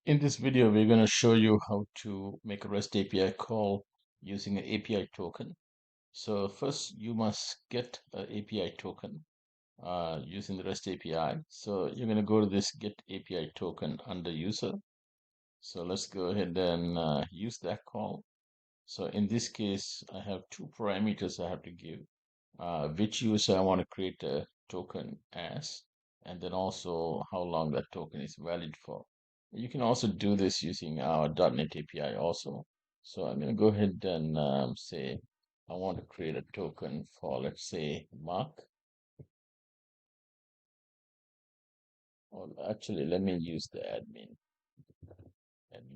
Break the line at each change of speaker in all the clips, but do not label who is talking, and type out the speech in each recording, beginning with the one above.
In this video, we're going to show you how to make a REST API call using an API token. So first, you must get an API token using the REST API. So you're going to go to this get API token under user. So let's go ahead and use that call. So in this case, I have two parameters I have to give. Which user I want to create a token as, and then also how long that token is valid for. You can also do this using our .NET API also. So I'm going to go ahead and say I want to create a token for, let's say, Mark. Or actually, let me use the admin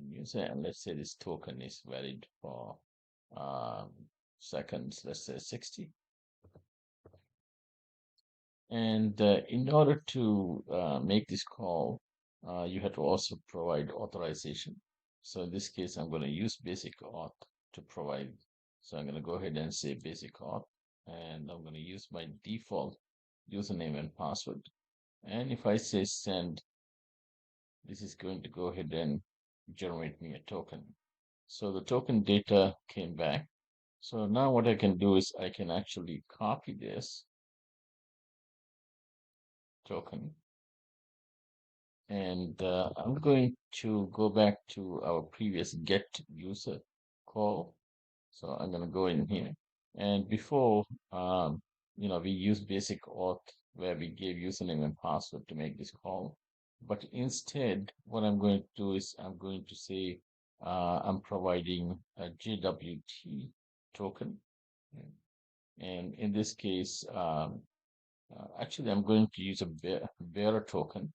user, and let's say this token is valid for um, seconds, let's say 60. And in order to make this call, you have to also provide authorization. So in this case, I'm going to use basic auth to provide. So I'm going to go ahead and say basic auth, and I'm going to use my default username and password. And if I say send, this is going to go ahead and generate me a token. So the token data came back. So now what I can do is I can actually copy this token. And I'm going to go back to our previous get user call. So I'm going to go in here. And before, we used basic auth where we gave username and password to make this call. But instead, what I'm going to do is I'm going to say I'm providing a JWT token. And in this case, actually, I'm going to use a bearer token.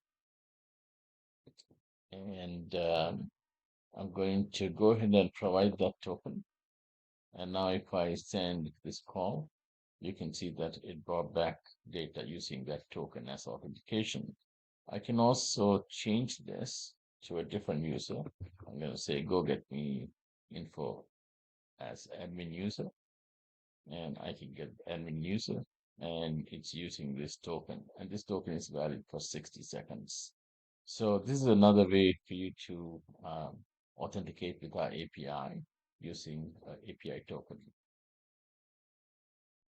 And I'm going to go ahead and provide that token. And now if I send this call, you can see that it brought back data using that token as authentication. I can also change this to a different user. I'm going to say, go get me info as admin user. And I can get admin user. And it's using this token. And this token is valid for 60 seconds. So this is another way for you to authenticate with our API using API token.